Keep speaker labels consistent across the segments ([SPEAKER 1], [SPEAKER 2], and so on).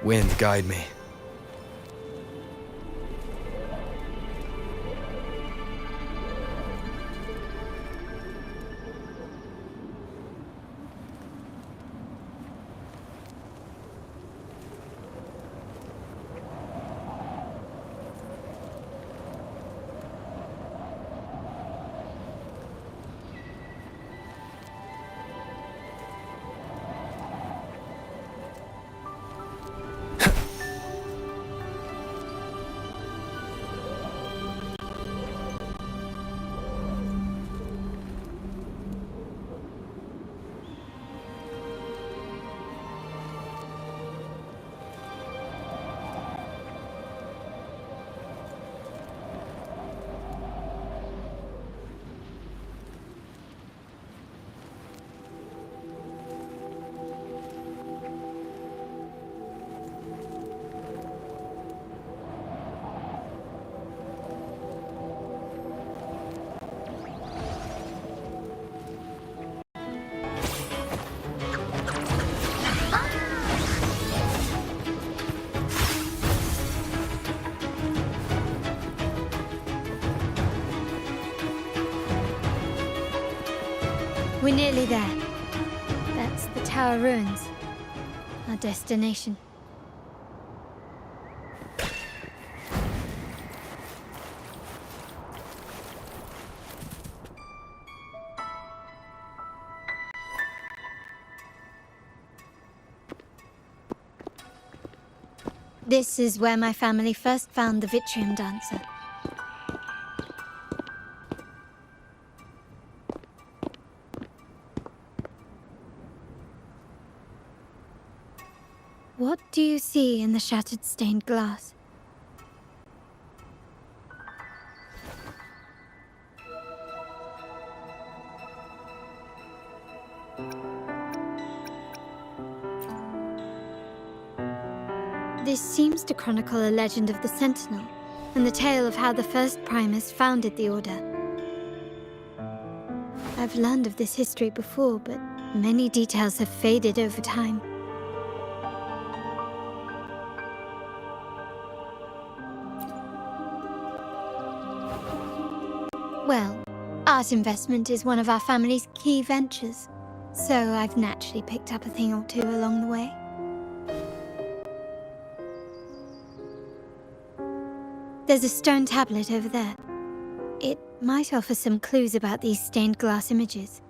[SPEAKER 1] Wind, guide me.
[SPEAKER 2] We're nearly there. That's the tower ruins. Our destination. This is where my family first found the Vitrium dancer. What do you see in the shattered stained glass? This seems to chronicle a legend of the Sentinel, and the tale of how the first Primus founded the Order. I've learned of this history before, but many details have faded over time. Well, art investment is one of our family's key ventures, so I've naturally picked up a thing or two along the way. There's a stone tablet over there. It might offer some clues about these stained glass images.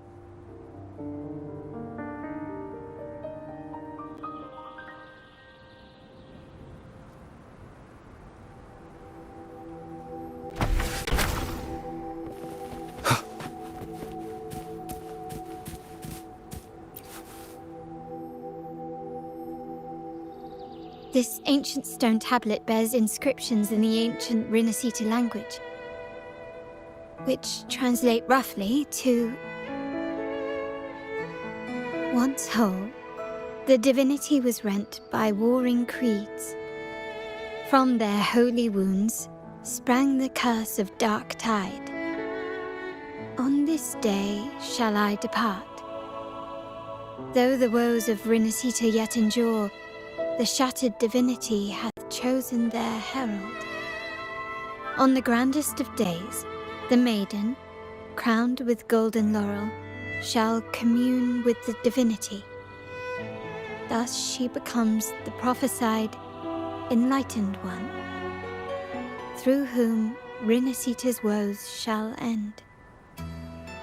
[SPEAKER 2] This ancient stone tablet bears inscriptions in the ancient Rinascita language, which translate roughly to... Once whole, the divinity was rent by warring creeds. From their holy wounds sprang the curse of dark tide. On this day shall I depart. Though the woes of Rinascita yet endure, the shattered divinity hath chosen their herald. On the grandest of days, the maiden, crowned with golden laurel, shall commune with the divinity. Thus she becomes the prophesied, enlightened one, through whom Rinascita's woes shall end.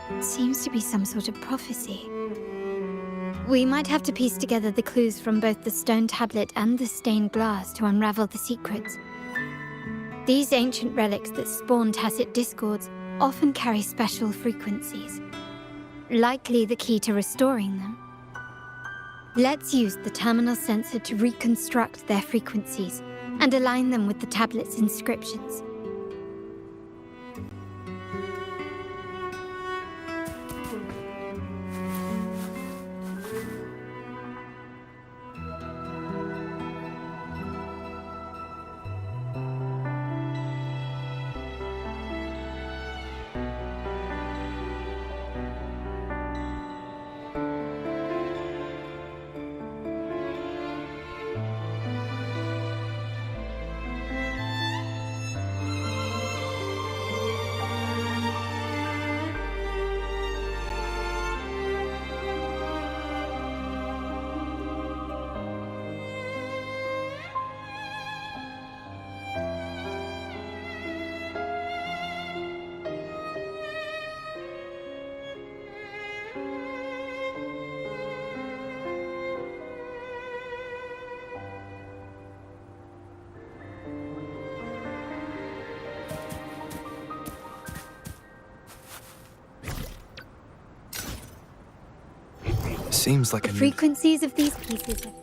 [SPEAKER 2] It seems to be some sort of prophecy. We might have to piece together the clues from both the stone tablet and the stained glass to unravel the secrets. These ancient relics that spawn tacit discords often carry special frequencies, likely the key to restoring them. Let's use the terminal sensor to reconstruct their frequencies and align them with the tablet's inscriptions.
[SPEAKER 1] Seems like
[SPEAKER 2] the frequencies of these pieces are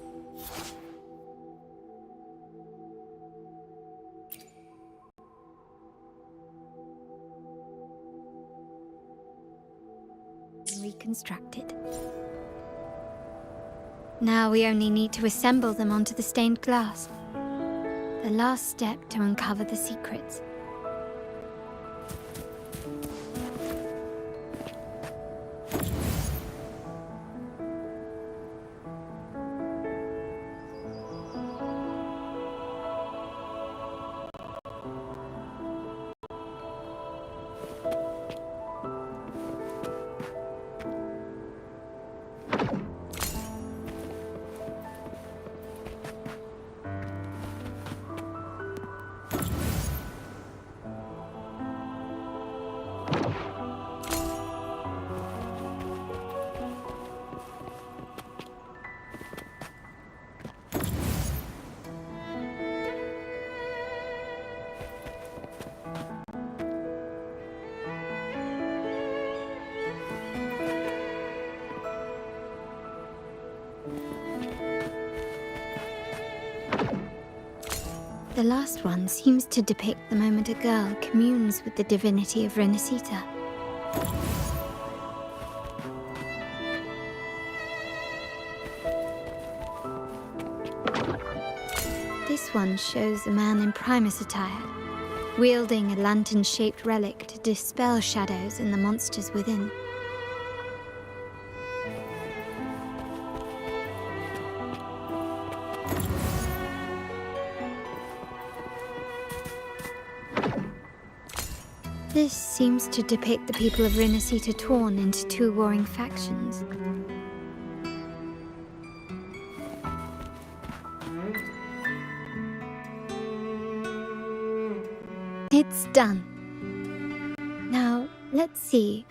[SPEAKER 2] reconstructed. Now we only need to assemble them onto the stained glass. The last step to uncover the secrets. The last one seems to depict the moment a girl communes with the divinity of Rinascita. This one shows a man in Primus attire, wielding a lantern-shaped relic to dispel shadows and the monsters within. This seems to depict the people of Rinascita torn into two warring factions. It's done. Now, let's see.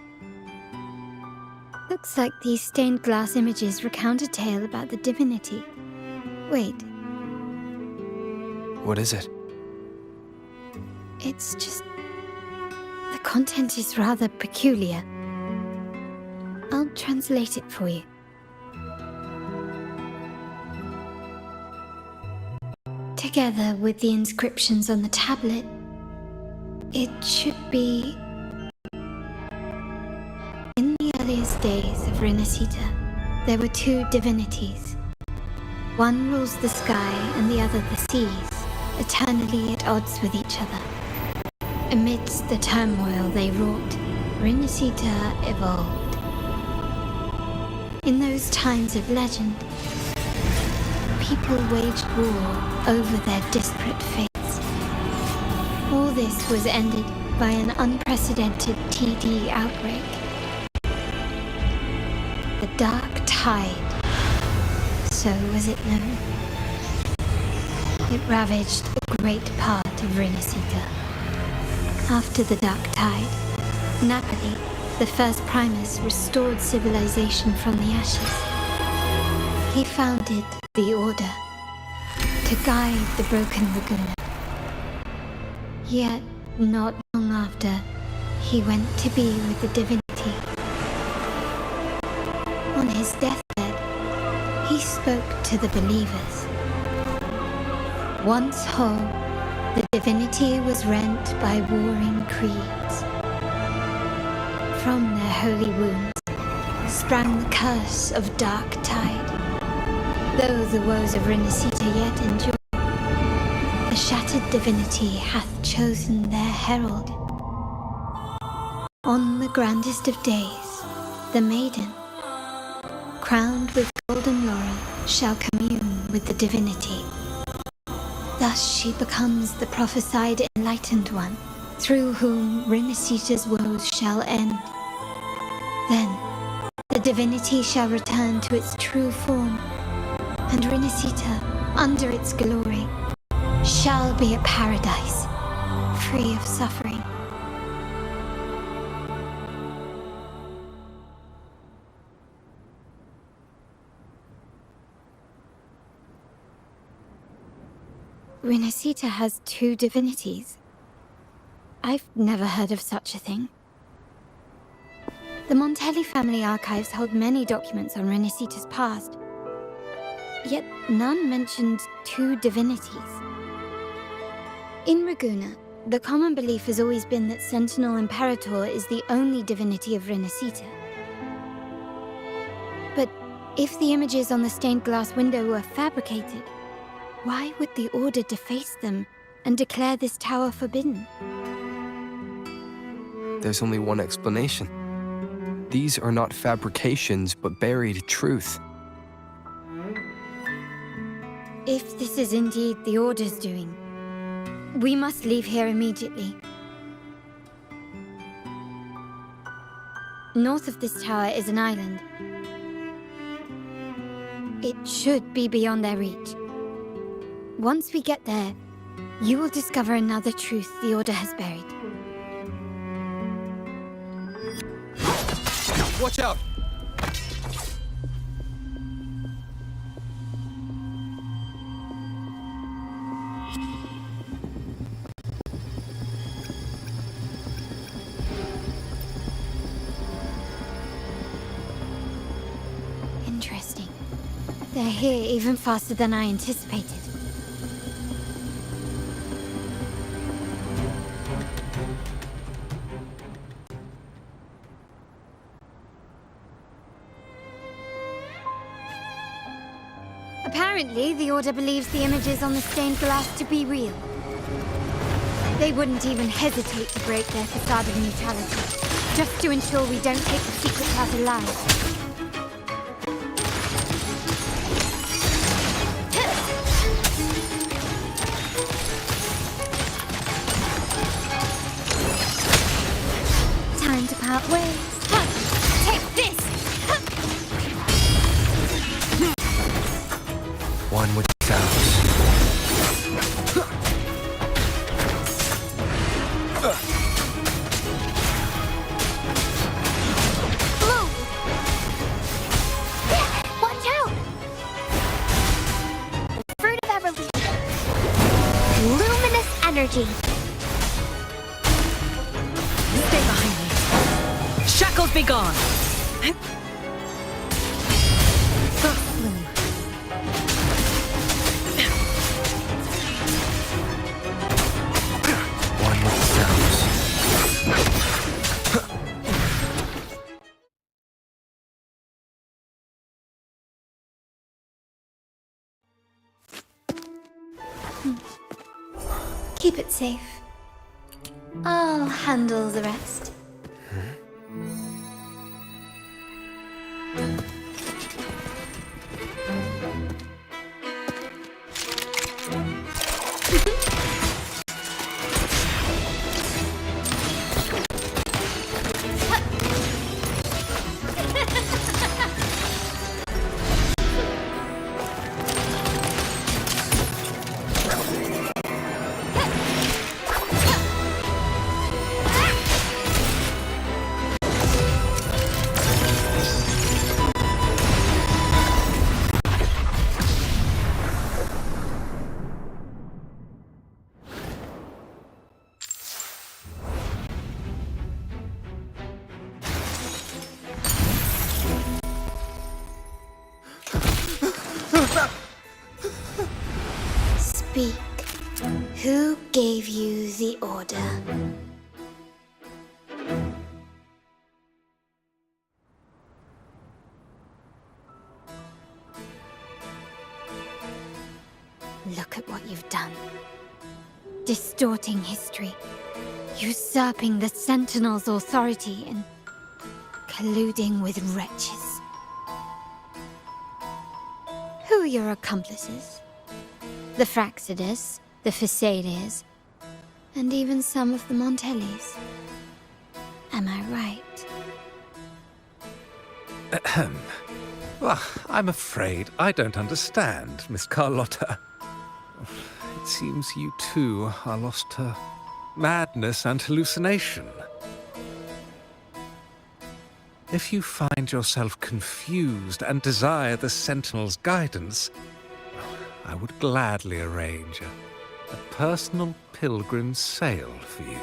[SPEAKER 2] Looks like these stained glass images recount a tale about the divinity. Wait.
[SPEAKER 1] What is it?
[SPEAKER 2] It's just... the content is rather peculiar. I'll translate it for you. Together with the inscriptions on the tablet, it should be... In the earliest days of Rinascita, there were two divinities. One rules the sky and the other the seas, eternally at odds with each other. Amidst the turmoil they wrought, Rinascita evolved. In those times of legend, people waged war over their disparate fates. All this was ended by an unprecedented TD outbreak. The Dark Tide, so was it known. It ravaged a great part of Rinascita. After the Dark Tide, Napoli, the first Primus restored civilization from the ashes. He founded the Order to guide the broken Laguna. Yet, not long after, he went to be with the divinity. On his deathbed, he spoke to the believers. Once whole, the divinity was rent by warring creeds. From their holy wounds sprang the curse of dark tide. Though the woes of Rinascita yet endure, the shattered divinity hath chosen their herald. On the grandest of days, the maiden, crowned with golden laurel, shall commune with the divinity. Thus she becomes the prophesied enlightened one, through whom Rinascita's woes shall end. Then, the divinity shall return to its true form, and Rinascita, under its glory, shall be a paradise, free of suffering. Rinascita has two divinities. I've never heard of such a thing. The Montelli family archives hold many documents on Rinascita's past, yet none mentioned two divinities. In Ragusa, the common belief has always been that Sentinel Imperator is the only divinity of Rinascita. But if the images on the stained glass window were fabricated, why would the Order deface them and declare this tower forbidden?
[SPEAKER 1] There's only one explanation. These are not fabrications, but buried truth.
[SPEAKER 2] If this is indeed the Order's doing, we must leave here immediately. North of this tower is an island. It should be beyond their reach. Once we get there, you will discover another truth the Order has buried.
[SPEAKER 1] Watch out!
[SPEAKER 2] Interesting. They're here even faster than I anticipated. Apparently, the Order believes the images on the stained glass to be real. They wouldn't even hesitate to break their facade of neutrality, just to ensure we don't take the secret path alive. Time to part ways. Take this!
[SPEAKER 1] One with sounds.
[SPEAKER 2] Blue! Watch out! Fruit of Everly. Luminous energy.
[SPEAKER 3] Stay behind me. Shackles be gone.
[SPEAKER 1] One with sounds.
[SPEAKER 2] Keep it safe. I'll handle the rest. the Order. Look at what you've done. Distorting history, usurping the Sentinel's authority, and colluding with wretches. Who are your accomplices? The Fraxidus, the Phasaelus, and even some of the Montellis. Am I right?
[SPEAKER 4] Ahem. Well, I'm afraid I don't understand, Miss Carlotta. It seems you too are lost to madness and hallucination. If you find yourself confused and desire the Sentinel's guidance, I would gladly arrange a personal pilgrim's sail for you.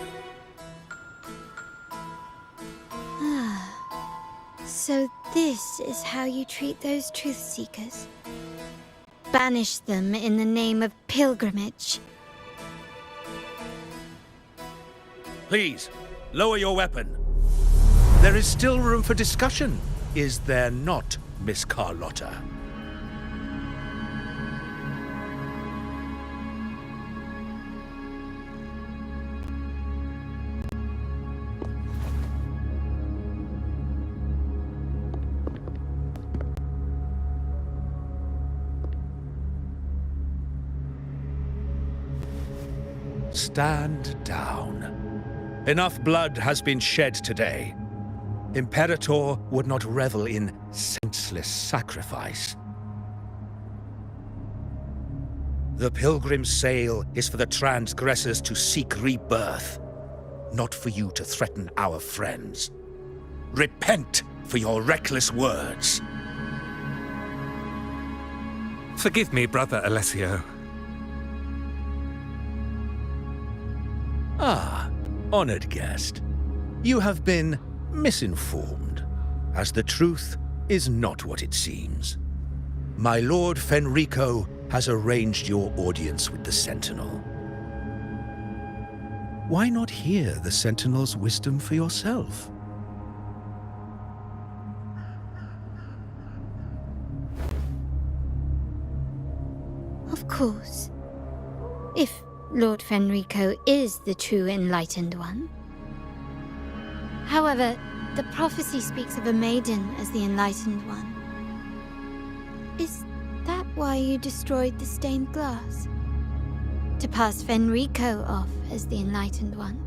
[SPEAKER 2] So this is how you treat those truth seekers? Banish them in the name of pilgrimage.
[SPEAKER 5] Please, lower your weapon. There is still room for discussion, is there not, Miss Carlotta? Stand down. Enough blood has been shed today. Imperator would not revel in senseless sacrifice. The pilgrim's sail is for the transgressors to seek rebirth, not for you to threaten our friends. Repent for your reckless words.
[SPEAKER 4] Forgive me, Brother Alessio.
[SPEAKER 5] Ah, honored guest. You have been misinformed, as the truth is not what it seems. My Lord Fenrico has arranged your audience with the Sentinel. Why not hear the Sentinel's wisdom for yourself?
[SPEAKER 2] Of course. If Lord Fenrico is the true enlightened one. However, the prophecy speaks of a maiden as the enlightened one. Is that why you destroyed the stained glass? To pass Fenrico off as the enlightened one?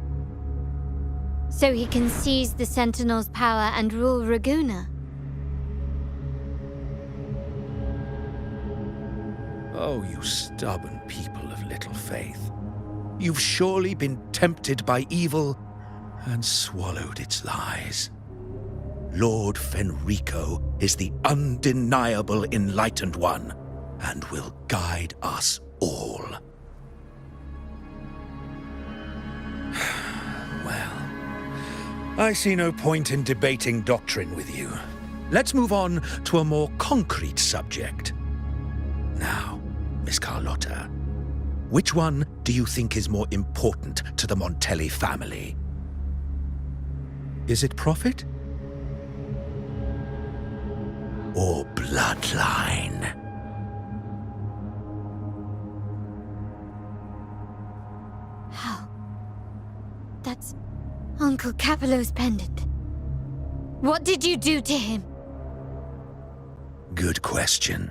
[SPEAKER 2] So he can seize the Sentinel's power and rule Raguna?
[SPEAKER 5] Oh, you stubborn people of little faith. You've surely been tempted by evil and swallowed its lies. Lord Fenrico is the undeniable enlightened one and will guide us all. Well, I see no point in debating doctrine with you. Let's move on to a more concrete subject. Now, Miss Carlotta, which one do you think is more important to the Montelli family? Is it profit? Or bloodline?
[SPEAKER 2] How? That's Uncle Capello's pendant. What did you do to him?
[SPEAKER 5] Good question.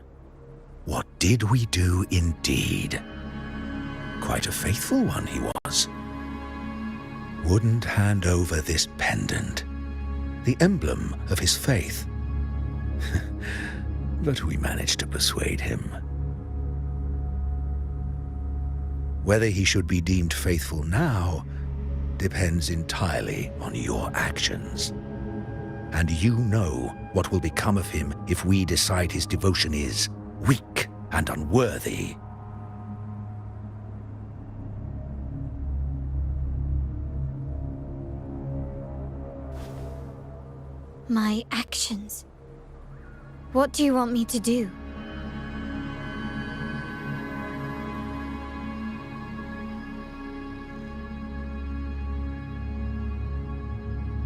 [SPEAKER 5] What did we do indeed? Quite a faithful one he was. Wouldn't hand over this pendant, the emblem of his faith. But we managed to persuade him. Whether he should be deemed faithful now depends entirely on your actions. And you know what will become of him if we decide his devotion is weak and unworthy.
[SPEAKER 2] My actions? What do you want me to do?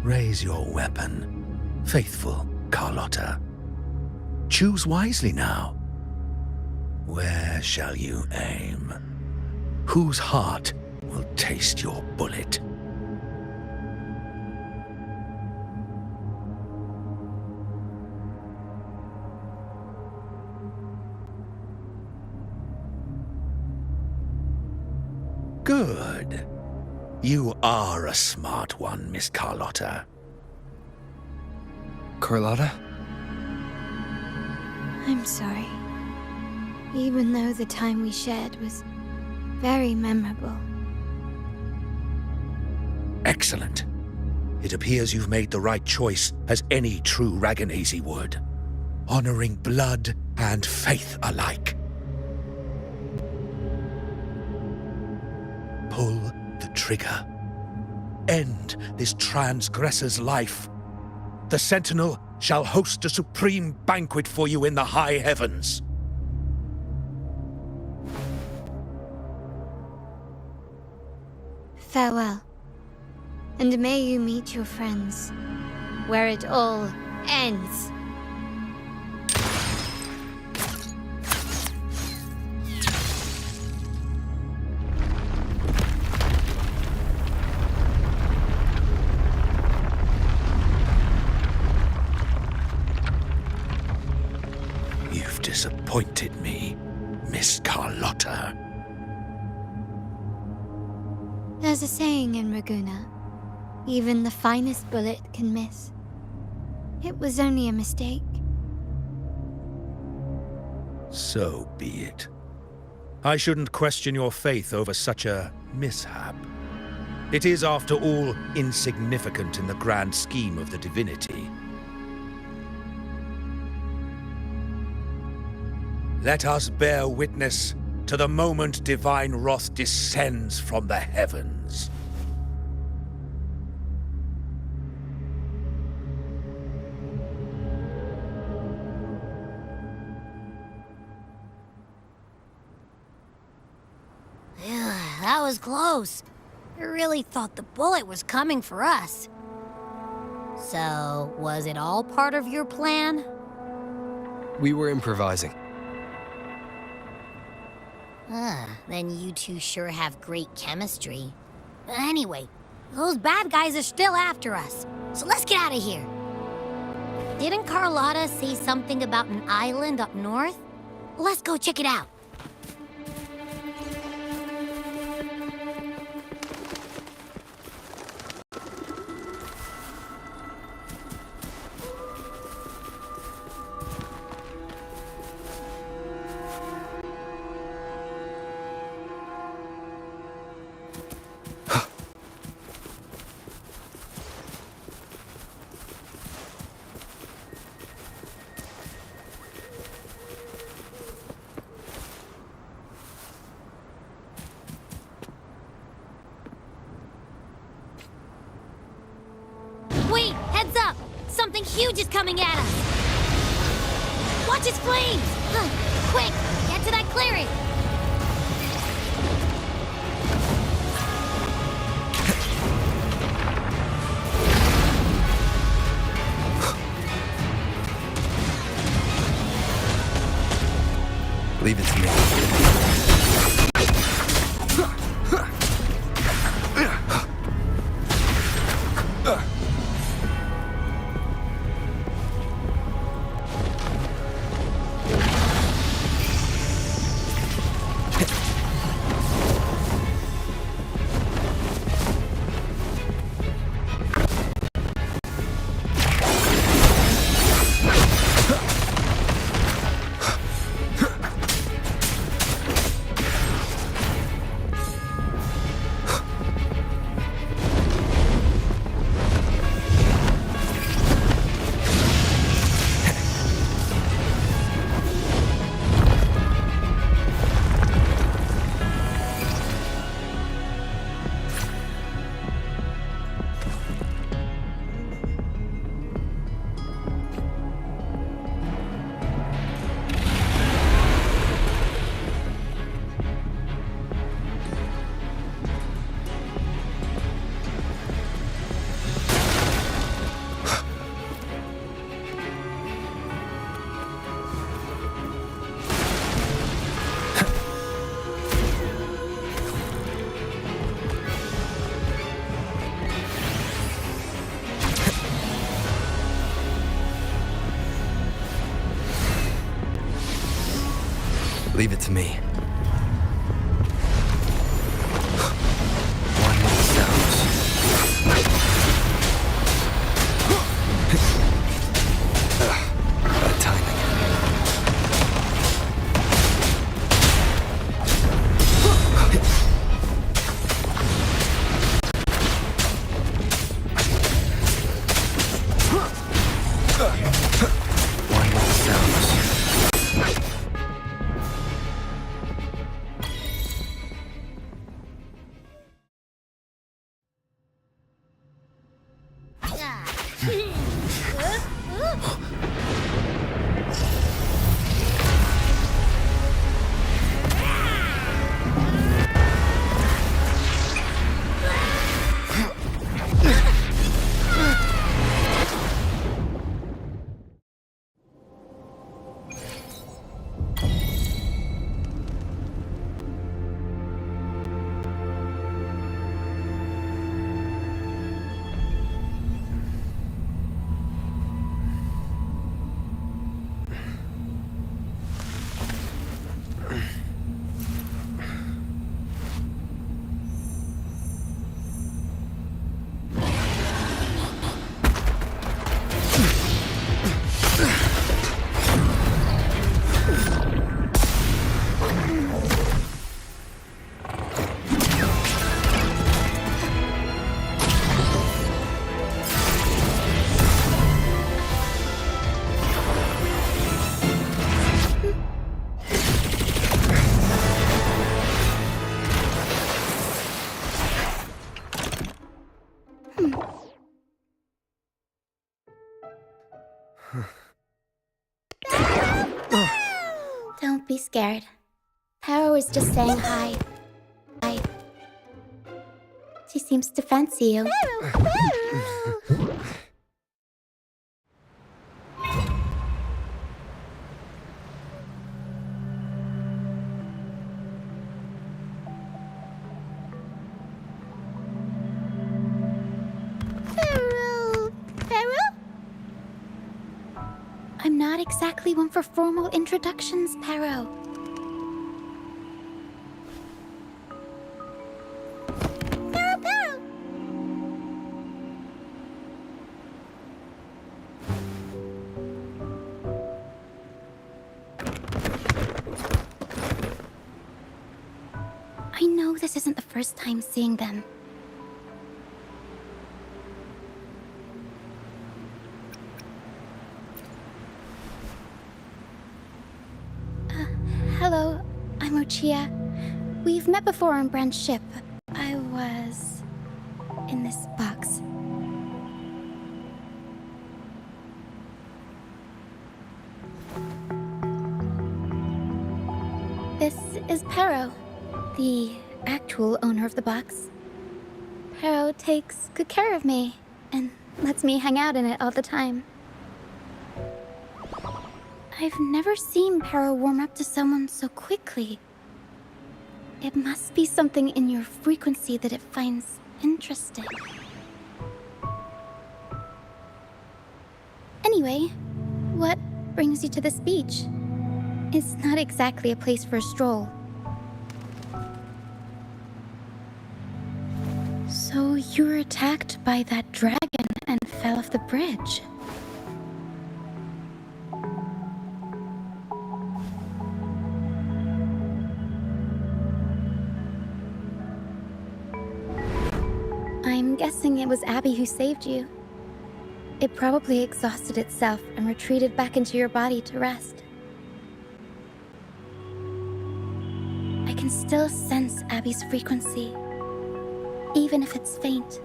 [SPEAKER 5] Raise your weapon, faithful Carlotta. Choose wisely now. Where shall you aim? Whose heart will taste your bullet? Good. You are a smart one, Miss Carlotta.
[SPEAKER 1] Carlotta?
[SPEAKER 2] I'm sorry. Even though the time we shared was very memorable.
[SPEAKER 5] Excellent. It appears you've made the right choice, as any true Raganazy would. Honoring blood and faith alike. Pull the trigger. End this transgressor's life. The Sentinel shall host a supreme banquet for you in the high heavens.
[SPEAKER 2] Farewell. And may you meet your friends, where it all ends.
[SPEAKER 5] You've disappointed me, Miss Carlotta.
[SPEAKER 2] There's a saying in Raguna, even the finest bullet can miss. It was only a mistake.
[SPEAKER 5] So be it. I shouldn't question your faith over such a mishap. It is, after all, insignificant in the grand scheme of the divinity. Let us bear witness to the moment divine wrath descends from the heavens.
[SPEAKER 3] That was close. I really thought the bullet was coming for us. So, was it all part of your plan?
[SPEAKER 1] We were improvising.
[SPEAKER 3] Then you two sure have great chemistry. But anyway, those bad guys are still after us. So let's get out of here. Didn't Carlotta say something about an island up north? Let's go check it out. Wait, heads up! Something huge is coming at us! Watch its flames! Quick, get to that clearing!
[SPEAKER 1] Leave it to me. Leave it to me. One more sounds. Bad timing. One more sounds.
[SPEAKER 6] Don't be scared. Paro is just saying hi. Hi. She seems to fancy you. Paro? I'm not exactly one for formal introductions, Paro. Paro! I know this isn't the first time seeing them. Hello, I'm Ochia. We've met before on Brand's ship. I was in this box. This is Paro, the actual owner of the box. Paro takes good care of me and lets me hang out in it all the time. I've never seen Paro warm up to someone so quickly. It must be something in your frequency that it finds interesting. Anyway, what brings you to this beach? It's not exactly a place for a stroll. So you were attacked by that dragon and fell off the bridge. I'm guessing it was Abby who saved you. It probably exhausted itself and retreated back into your body to rest. I can still sense Abby's frequency, even if it's faint.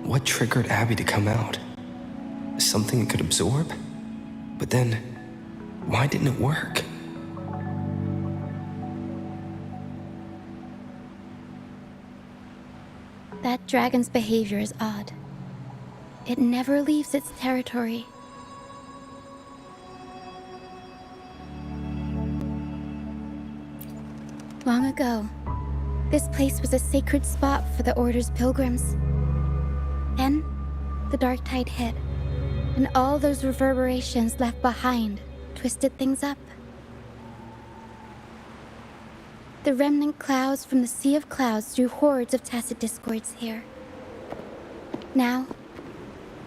[SPEAKER 1] What triggered Abby to come out? Something it could absorb? But then, why didn't it work?
[SPEAKER 6] That dragon's behavior is odd. It never leaves its territory. Long ago, this place was a sacred spot for the Order's pilgrims. Then, the dark tide hit, and all those reverberations left behind twisted things up. The remnant clouds from the sea of clouds drew hordes of tacit discords here. Now,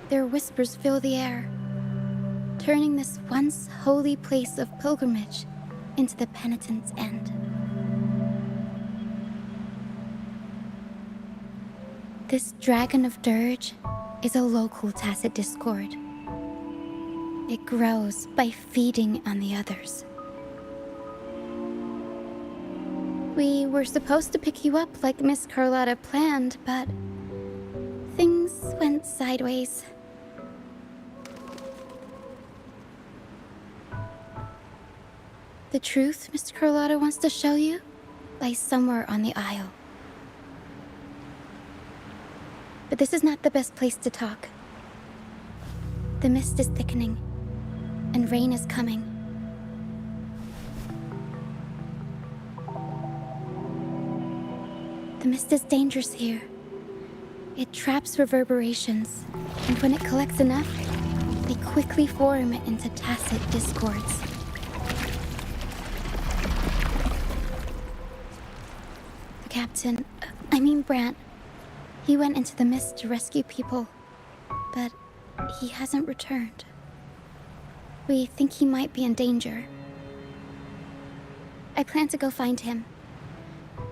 [SPEAKER 6] their whispers fill the air, turning this once holy place of pilgrimage into the penitent's end. This dragon of dirge is a local tacit discord. It grows by feeding on the others. We were supposed to pick you up like Miss Carlotta planned, but things went sideways. The truth Miss Carlotta wants to show you lies somewhere on the aisle. But this is not the best place to talk. The mist is thickening, and rain is coming. The mist is dangerous here. It traps reverberations, and when it collects enough, they quickly form into tacit discords. The captain, Brant, he went into the mist to rescue people, but he hasn't returned. We think he might be in danger. I plan to go find him.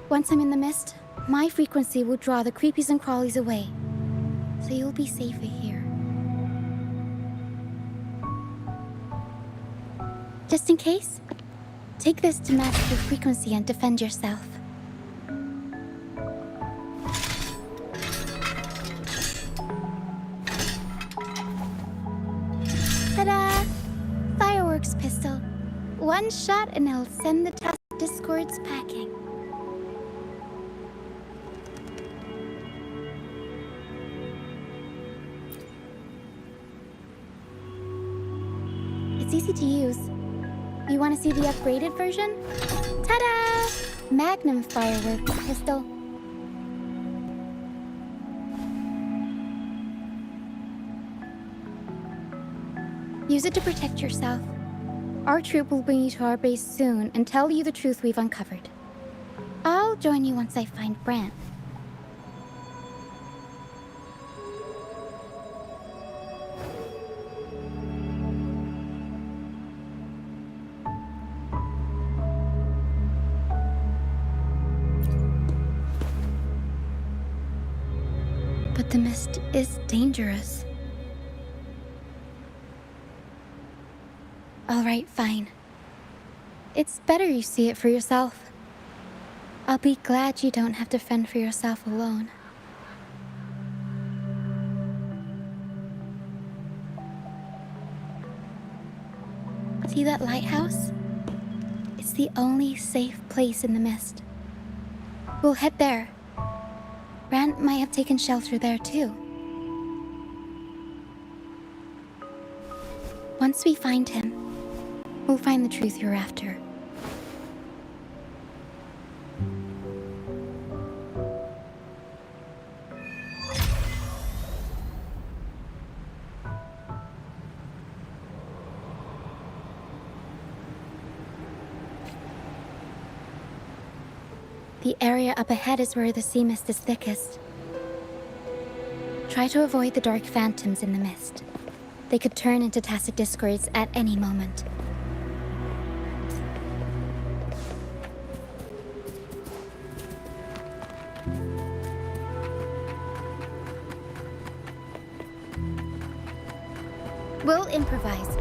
[SPEAKER 6] Once I'm in the mist, my frequency will draw the creepies and crawlies away, so you'll be safer here. Just in case, take this to mask your frequency and defend yourself. Ta-da! Fireworks pistol. One shot and it'll send the tacit discords packing. It's easy to use. You want to see the upgraded version? Ta-da! Magnum fireworks pistol. Use it to protect yourself. Our troop will bring you to our base soon and tell you the truth we've uncovered. I'll join you once I find Brant. But the mist is dangerous. All right, fine. It's better you see it for yourself. I'll be glad you don't have to fend for yourself alone. See that lighthouse? It's the only safe place in the mist. We'll head there. Brant might have taken shelter there too. Once we find him, we'll find the truth you're after. The area up ahead is where the sea mist is thickest. Try to avoid the dark phantoms in the mist. They could turn into tacit discords at any moment. We'll improvise.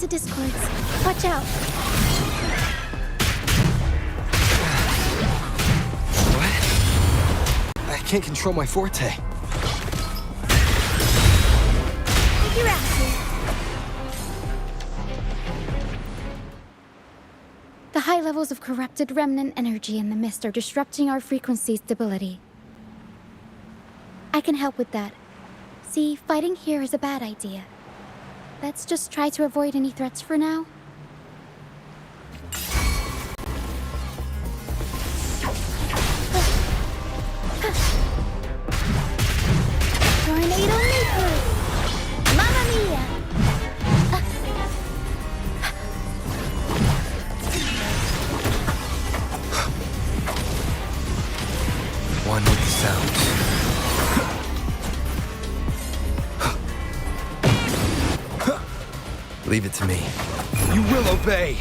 [SPEAKER 6] Discords. Watch out!
[SPEAKER 1] What? I can't control my forte.
[SPEAKER 3] Take your ass here.
[SPEAKER 6] High levels of corrupted remnant energy in the mist are disrupting our frequency stability. I can help with that. See, fighting here is a bad idea. Let's just try to avoid any threats for now. Tornado Maker! Mamma mia!
[SPEAKER 1] One with the sounds. Leave it to me.
[SPEAKER 5] You will obey!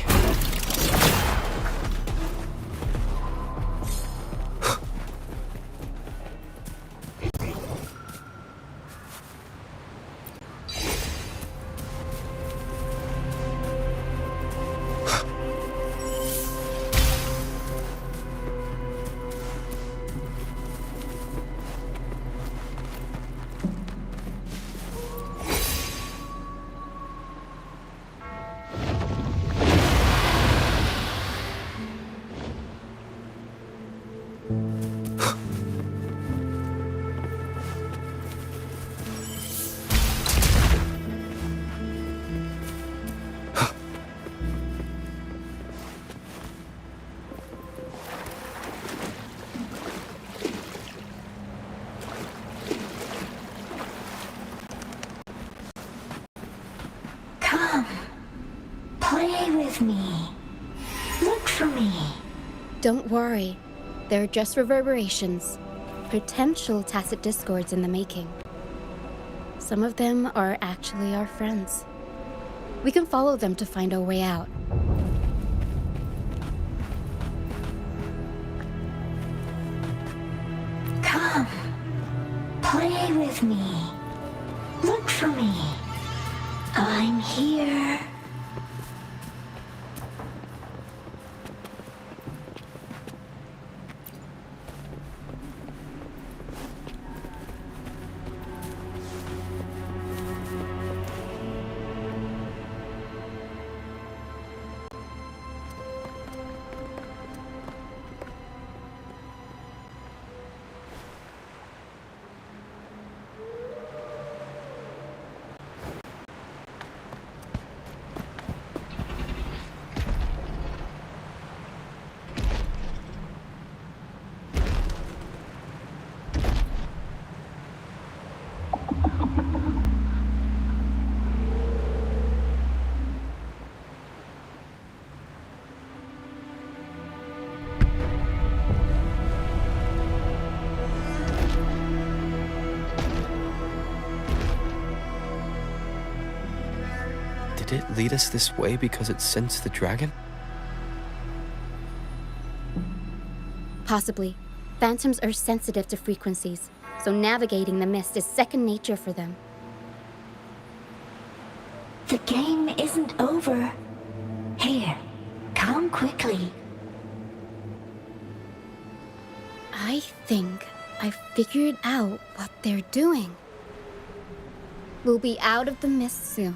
[SPEAKER 3] Play with me. Look for me.
[SPEAKER 6] Don't worry. They're just reverberations. Potential tacit discords in the making. Some of them are actually our friends. We can follow them to find our way out.
[SPEAKER 3] Come. Play with me. Look for me. I'm here.
[SPEAKER 1] Did it lead us this way because it sensed the dragon?
[SPEAKER 6] Possibly. Phantoms are sensitive to frequencies, so navigating the mist is second nature for them.
[SPEAKER 3] The game isn't over. Here, come quickly.
[SPEAKER 6] I think I figured out what they're doing. We'll be out of the mist soon.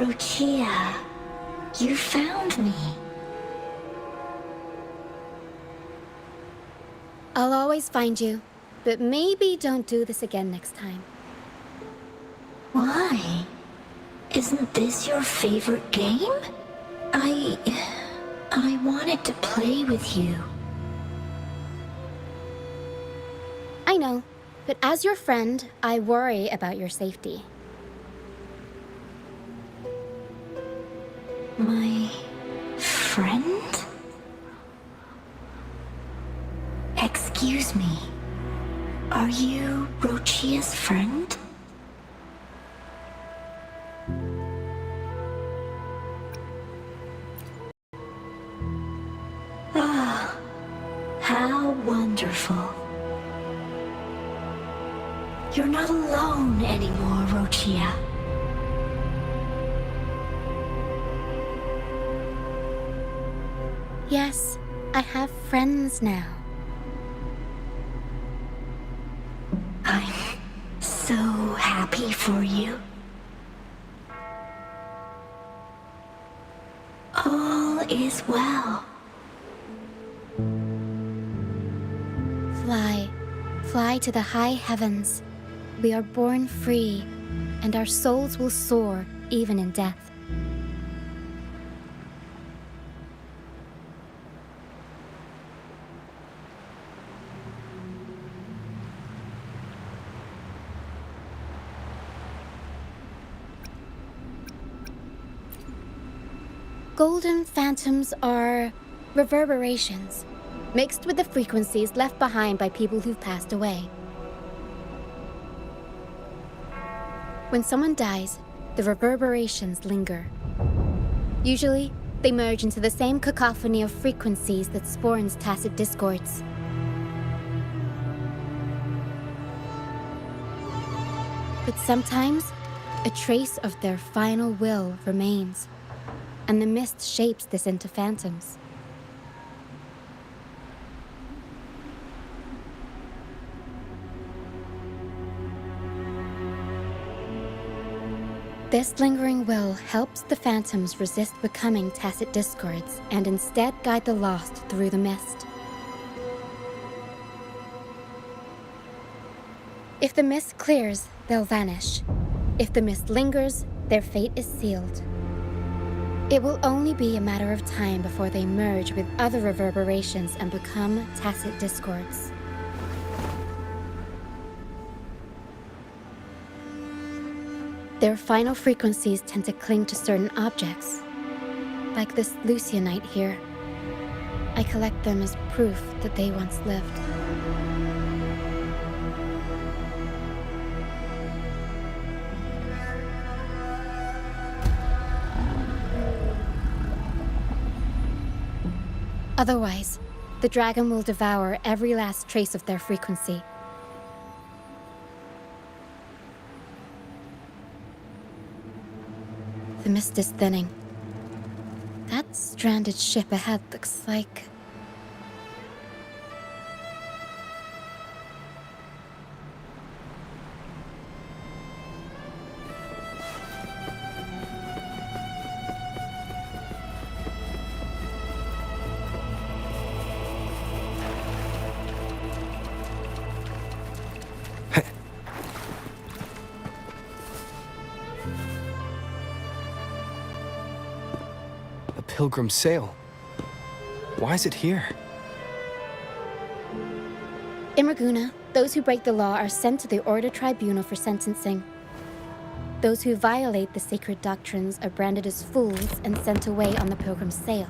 [SPEAKER 7] Rochia, you found me.
[SPEAKER 6] I'll always find you, but maybe don't do this again next time.
[SPEAKER 7] Why? Isn't this your favorite game? I wanted to play with you.
[SPEAKER 6] I know, but as your friend, I worry about your safety.
[SPEAKER 7] My friend? Excuse me. Are you Rochia's friend? Ah, how wonderful. You're not alone anymore, Rochia.
[SPEAKER 6] Yes, I have friends now.
[SPEAKER 7] I'm so happy for you. All is well.
[SPEAKER 6] Fly, fly to the high heavens. We are born free, and our souls will soar even in death. Golden phantoms are reverberations, mixed with the frequencies left behind by people who've passed away. When someone dies, the reverberations linger. Usually, they merge into the same cacophony of frequencies that spawns tacit discords. But sometimes, a trace of their final will remains, and the mist shapes this into phantoms. This lingering will helps the phantoms resist becoming tacit discords and instead guide the lost through the mist. If the mist clears, they'll vanish. If the mist lingers, their fate is sealed. It will only be a matter of time before they merge with other reverberations and become tacit discords. Their final frequencies tend to cling to certain objects, like this Lucianite here. I collect them as proof that they once lived. Otherwise, the dragon will devour every last trace of their frequency. The mist is thinning. That stranded ship ahead looks like...
[SPEAKER 1] Pilgrim sail. Why is it here?
[SPEAKER 6] In Raguna, those who break the law are sent to the Order Tribunal for sentencing. Those who violate the sacred doctrines are branded as fools and sent away on the Pilgrim's sail.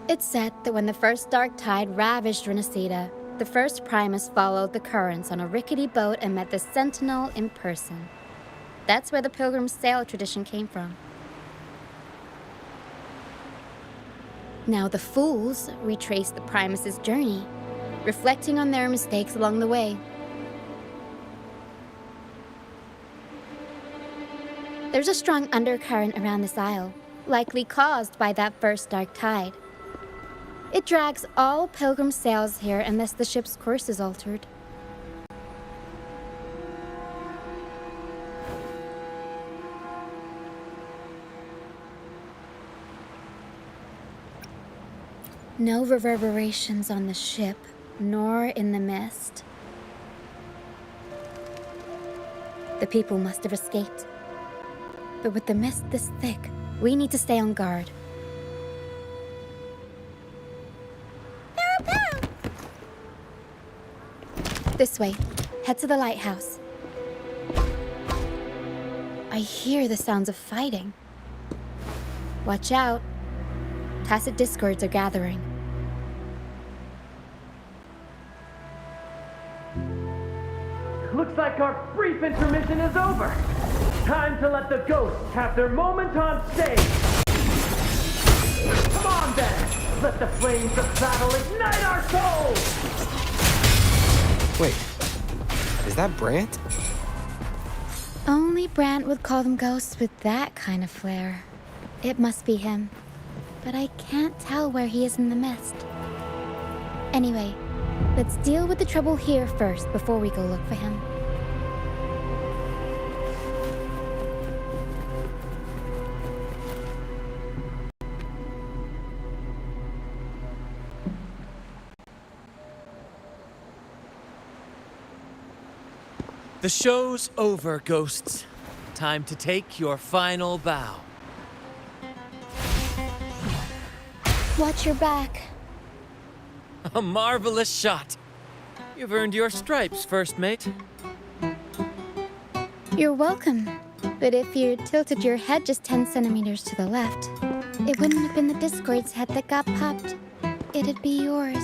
[SPEAKER 6] It's said that when the first dark tide ravaged Rinascita, the first Primus followed the currents on a rickety boat and met the Sentinel in person. That's where the Pilgrim's sail tradition came from. Now the fools retrace the Primus's journey, reflecting on their mistakes along the way. There's a strong undercurrent around this isle, likely caused by that first dark tide. It drags all pilgrim sails here unless the ship's course is altered. No reverberations on the ship, nor in the mist. The people must have escaped. But with the mist this thick, we need to stay on guard. This way. Head to the lighthouse. I hear the sounds of fighting. Watch out. Tacit discords are gathering.
[SPEAKER 8] Looks like our brief intermission is over. Time to let the ghosts have their moment on stage. Come on then! Let the flames of battle ignite our souls!
[SPEAKER 1] Wait, is that Brant?
[SPEAKER 6] Only Brant would call them ghosts with that kind of flair. It must be him. But I can't tell where he is in the mist. Anyway, let's deal with the trouble here first before we go look for him.
[SPEAKER 9] The show's over, ghosts. Time to take your final bow.
[SPEAKER 6] Watch your back.
[SPEAKER 9] A marvelous shot. You've earned your stripes, first mate.
[SPEAKER 6] You're welcome. But if you tilted your head just 10 centimeters to the left, it wouldn't have been the Discord's head that got popped. It'd be yours.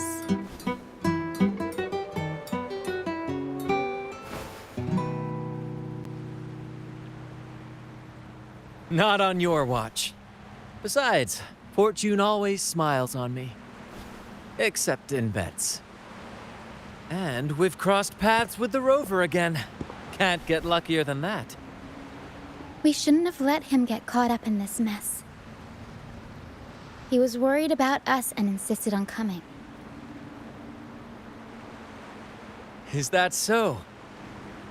[SPEAKER 9] Not on your watch. Besides, fortune always smiles on me. Except in bets. And we've crossed paths with the rover again. Can't get luckier than that.
[SPEAKER 6] We shouldn't have let him get caught up in this mess. He was worried about us and insisted on coming.
[SPEAKER 9] Is that so?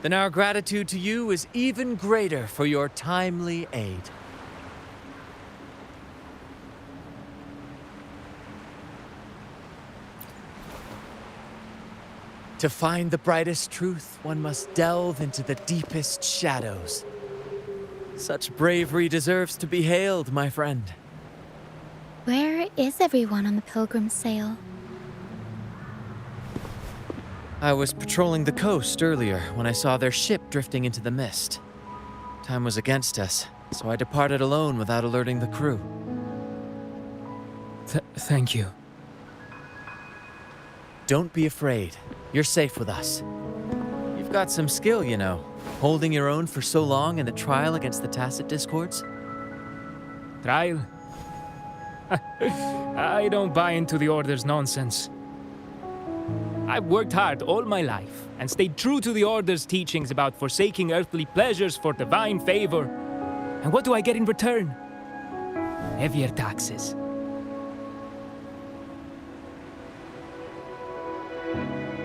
[SPEAKER 9] Then our gratitude to you is even greater for your timely aid. To find the brightest truth, one must delve into the deepest shadows. Such bravery deserves to be hailed, my friend.
[SPEAKER 6] Where is everyone on the Pilgrim sail?
[SPEAKER 9] I was patrolling the coast earlier when I saw their ship drifting into the mist. Time was against us, so I departed alone without alerting the crew.
[SPEAKER 10] Thank you.
[SPEAKER 9] Don't be afraid. You're safe with us. You've got some skill, you know, holding your own for so long in the trial against the Tacit Discords.
[SPEAKER 10] Trial? I don't buy into the Order's nonsense. I've worked hard all my life and stayed true to the Order's teachings about forsaking earthly pleasures for divine favor. And what do I get in return? Heavier taxes.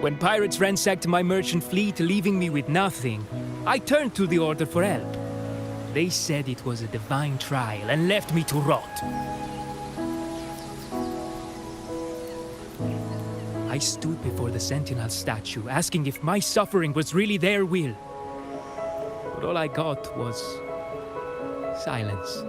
[SPEAKER 10] When pirates ransacked my merchant fleet, leaving me with nothing, I turned to the Order for help. They said it was a divine trial and left me to rot. I stood before the Sentinel statue, asking if my suffering was really their will. But all I got was silence.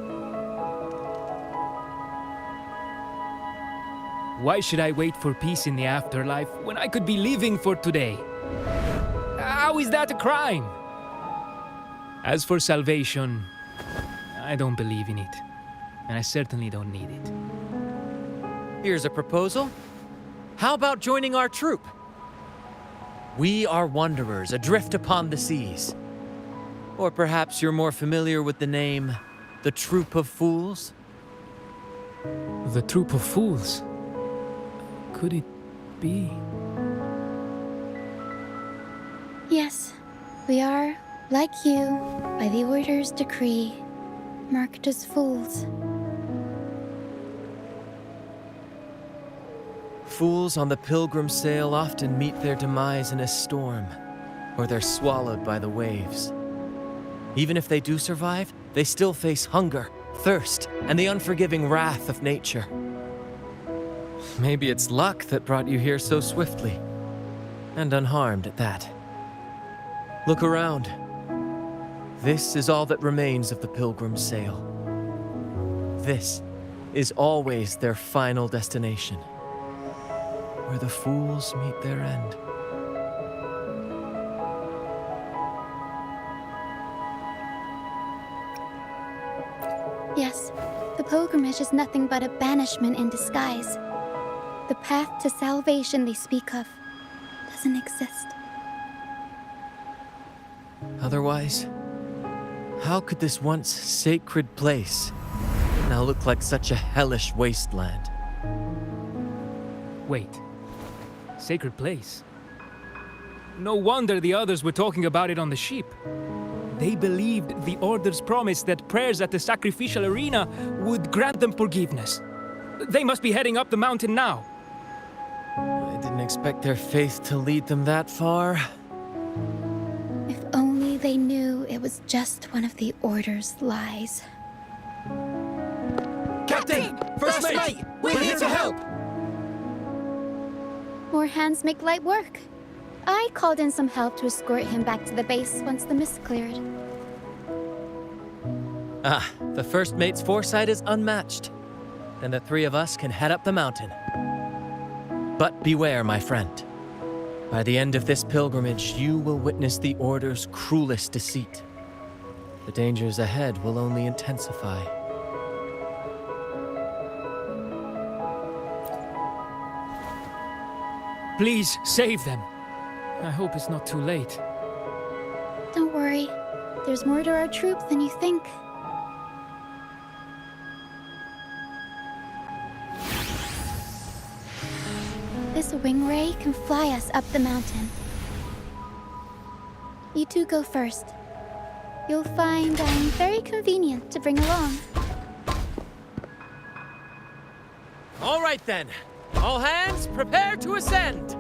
[SPEAKER 10] Why should I wait for peace in the afterlife when I could be living for today? How is that a crime? As for salvation, I don't believe in it. And I certainly don't need it.
[SPEAKER 9] Here's a proposal. How about joining our troop? We are wanderers adrift upon the seas. Or perhaps you're more familiar with the name, the Troop of Fools?
[SPEAKER 10] The Troop of Fools? Could it be?
[SPEAKER 6] Yes, we are, like you, by the Order's decree, marked as fools.
[SPEAKER 9] fools on the pilgrim sail often meet their demise in a storm, or they're swallowed by the waves. Even if they do survive, they still face hunger, thirst, and the unforgiving wrath of nature. Maybe it's luck that brought you here so swiftly, and unharmed at that. Look around. This is all that remains of the pilgrim's sail. This is always their final destination, where the fools meet their end.
[SPEAKER 6] Yes, the pilgrimage is nothing but a banishment in disguise. The path to salvation they speak of doesn't exist.
[SPEAKER 9] Otherwise, how could this once sacred place now look like such a hellish wasteland?
[SPEAKER 10] Wait. Sacred place? No wonder the others were talking about it on the ship. They believed the Order's promise that prayers at the sacrificial arena would grant them forgiveness. They must be heading up the mountain now.
[SPEAKER 9] I didn't expect their faith to lead them that far.
[SPEAKER 6] If only they knew it was just one of the Order's lies.
[SPEAKER 8] Captain! First mate! We're here to help!
[SPEAKER 6] More hands make light work. I called in some help to escort him back to the base once the mist cleared.
[SPEAKER 9] Ah, the first mate's foresight is unmatched. Then the three of us can head up the mountain. But beware, my friend. By the end of this pilgrimage, you will witness the Order's cruelest deceit. The dangers ahead will only intensify.
[SPEAKER 10] Please, save them. I hope it's not too late.
[SPEAKER 6] Don't worry. There's more to our troop than you think. This wing ray can fly us up the mountain. You two go first. You'll find I'm very convenient to bring along.
[SPEAKER 9] All right then. All hands, prepare to ascend!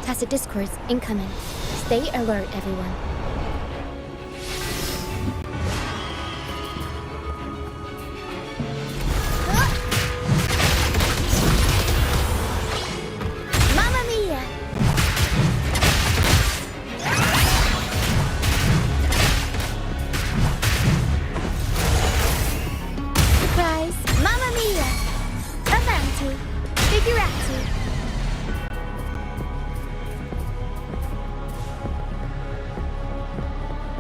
[SPEAKER 6] Tacit discords incoming. Stay alert, everyone. Mamma mia! Surprise! Mamma mia! Avanti! Figurati!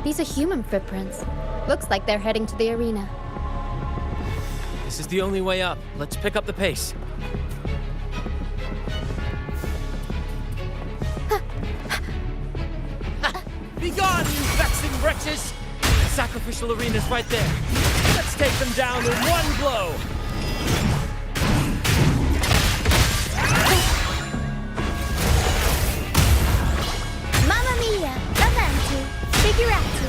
[SPEAKER 6] These are human footprints. Looks like they're heading to the arena.
[SPEAKER 9] This is the only way up. Let's pick up the pace. Be gone, you vexing wretches! The sacrificial arena's right there. Let's take them down in one blow!
[SPEAKER 6] Mamma mia! Avanti! Figurati!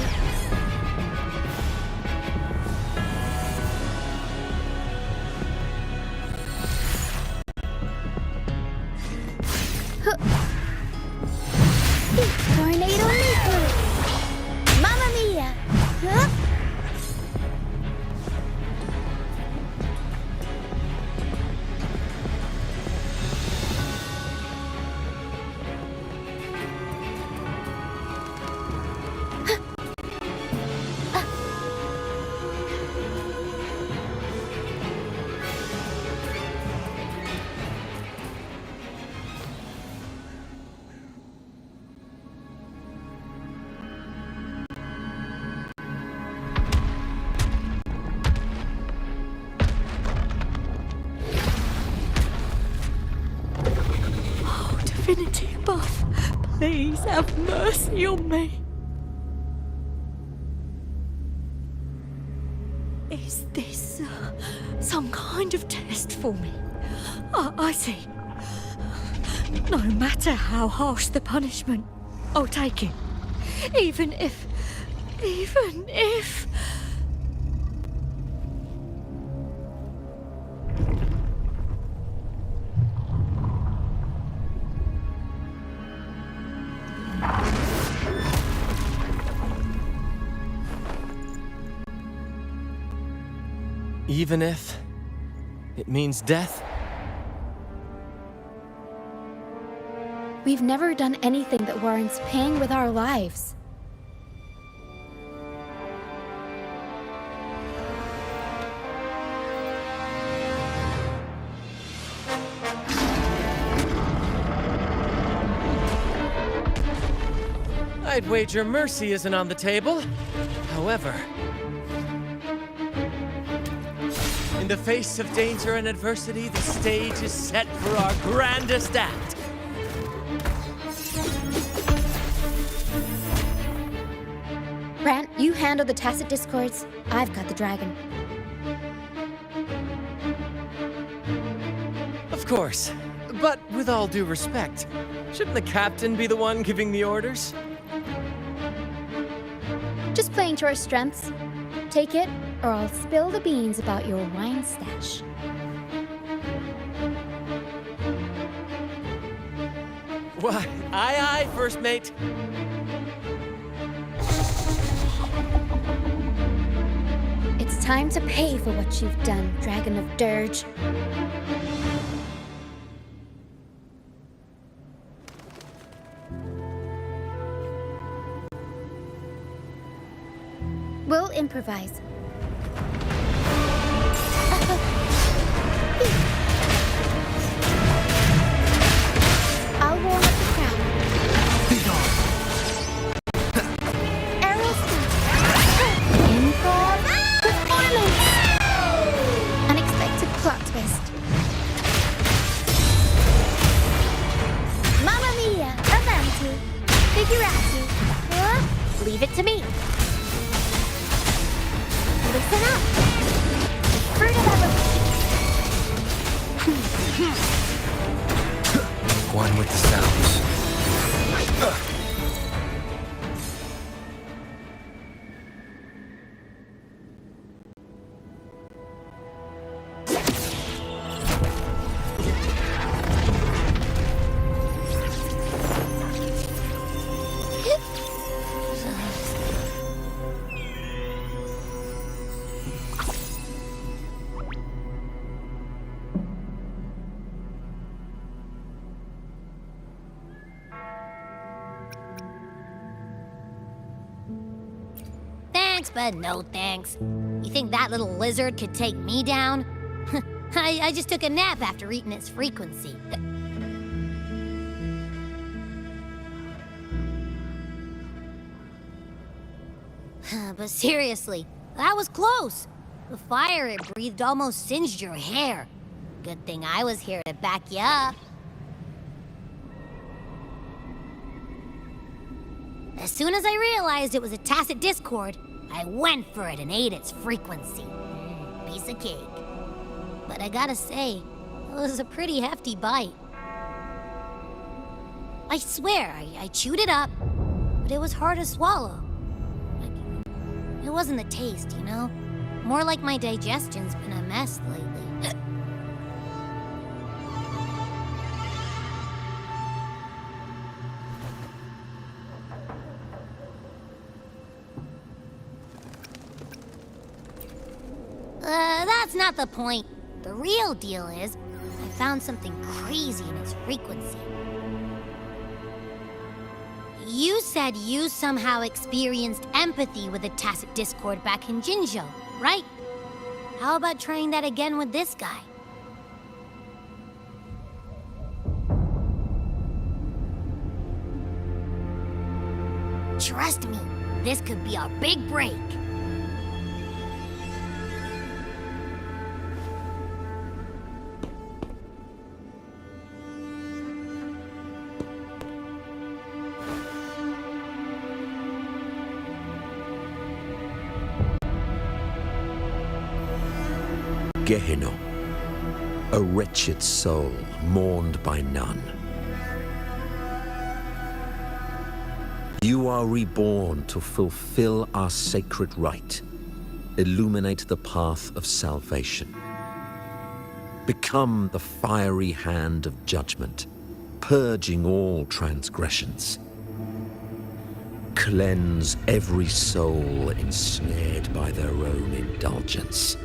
[SPEAKER 6] Tornado nucleus! Mamma mia! Huh?
[SPEAKER 11] divinity above, please have mercy on me. Is this some kind of test for me? I see. No matter how harsh the punishment, I'll take it. Even if...
[SPEAKER 9] Even if it means death?
[SPEAKER 6] We've never done anything that warrants paying with our lives.
[SPEAKER 9] I'd wager mercy isn't on the table. However, in the face of danger and adversity, the stage is set for our grandest act.
[SPEAKER 6] Brant, you handle the tacit discords. I've got the dragon.
[SPEAKER 9] Of course. But with all due respect, shouldn't the captain be the one giving the orders?
[SPEAKER 6] Just playing to our strengths. Take it, or I'll spill the beans about your wine stash.
[SPEAKER 9] Why, aye, first mate.
[SPEAKER 6] It's time to pay for what you've done, Dragon of Dirge. We'll improvise. I'll warm up the crowd. Arrow speed. Improv performance. Unexpected plot twist. Mamma mia, avanti. Figurati. Leave it to me. Listen up! Fruit of
[SPEAKER 1] One with the sounds.
[SPEAKER 3] Thanks, but no thanks. You think that little lizard could take me down? I just took a nap after eating its frequency. But seriously, that was close. The fire it breathed almost singed your hair. Good thing I was here to back you up. As soon as I realized it was a tacit discord, I went for it and ate its frequency. Piece of cake. But I gotta say, it was a pretty hefty bite. I swear, I chewed it up, but it was hard to swallow. It wasn't the taste, you know? More like my digestion's been a mess lately. That's not the point. The real deal is, I found something crazy in its frequency. You said you somehow experienced empathy with the tacit discord back in Jinzhou, right? How about trying that again with this guy? Trust me, this could be our big break.
[SPEAKER 5] Gehenna, a wretched soul mourned by none. You are reborn to fulfill our sacred rite, illuminate the path of salvation. Become the fiery hand of judgment, purging all transgressions. Cleanse every soul ensnared by their own indulgence.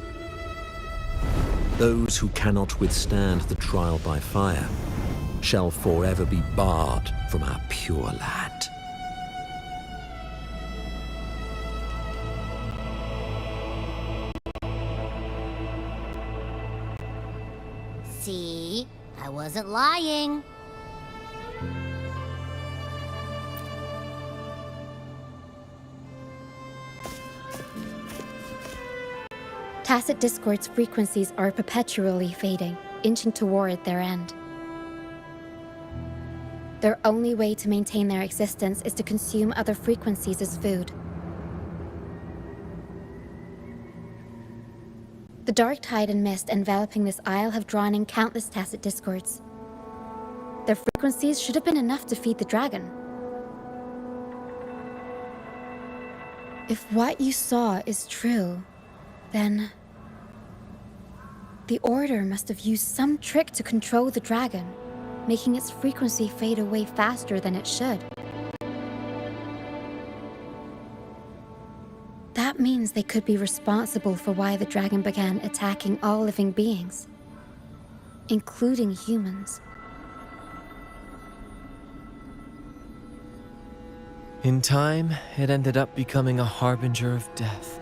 [SPEAKER 5] Those who cannot withstand the trial by fire shall forever be barred from our pure land.
[SPEAKER 3] See? I wasn't lying.
[SPEAKER 6] Tacit discord's frequencies are perpetually fading, inching toward their end. Their only way to maintain their existence is to consume other frequencies as food. The dark tide and mist enveloping this isle have drawn in countless tacit discords. Their frequencies should have been enough to feed the dragon. If what you saw is true, then the Order must have used some trick to control the dragon, making its frequency fade away faster than it should. That means they could be responsible for why the dragon began attacking all living beings, including humans.
[SPEAKER 9] In time, it ended up becoming a harbinger of death.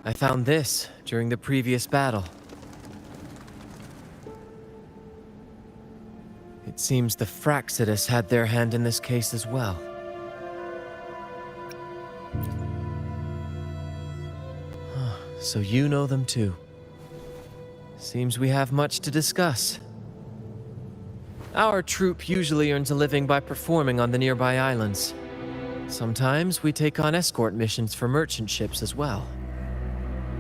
[SPEAKER 9] I found this during the previous battle. It seems the Fraxidus had their hand in this case as well. So you know them too. Seems we have much to discuss. Our troop usually earns a living by performing on the nearby islands. Sometimes we take on escort missions for merchant ships as well.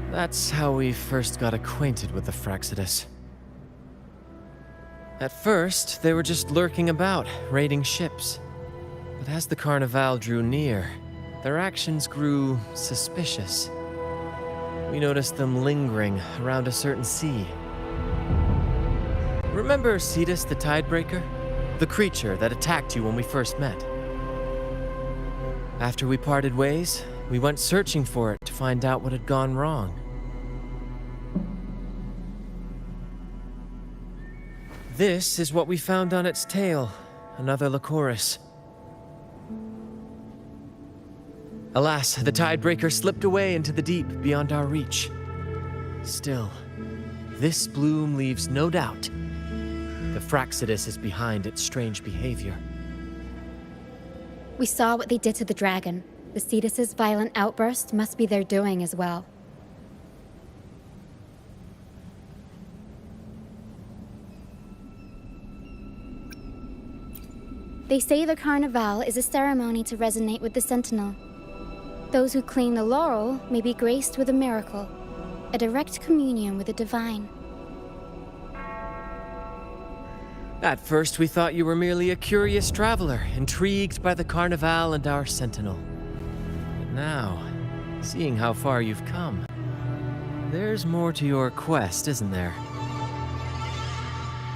[SPEAKER 9] That's how we first got acquainted with the Fraxidus. At first, they were just lurking about, raiding ships. But as the Carnival drew near, their actions grew suspicious. We noticed them lingering around a certain sea. Remember Cetus the Tidebreaker? The creature that attacked you when we first met? After we parted ways, we went searching for it to find out what had gone wrong. This is what we found on its tail, another Lycoris. Alas, the Tidebreaker slipped away into the deep beyond our reach. Still, this bloom leaves no doubt. The Fraxidus is behind its strange behavior.
[SPEAKER 6] We saw what they did to the dragon. The Cetus's violent outburst must be their doing as well. They say the Carnival is a ceremony to resonate with the Sentinel. Those who claim the laurel may be graced with a miracle, a direct communion with the divine.
[SPEAKER 9] At first, we thought you were merely a curious traveler, intrigued by the Carnival and our Sentinel. But now, seeing how far you've come, there's more to your quest, isn't there?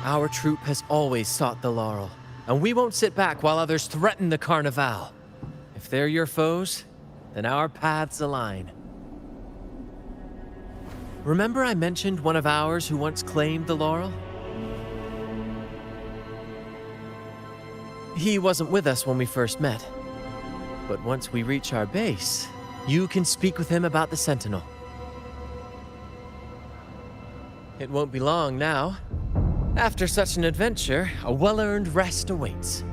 [SPEAKER 9] Our troop has always sought the laurel, and we won't sit back while others threaten the Carnival. If they're your foes, then our paths align. Remember I mentioned one of ours who once claimed the laurel? He wasn't with us when we first met. But once we reach our base, you can speak with him about the Sentinel. It won't be long now. After such an adventure, a well-earned rest awaits.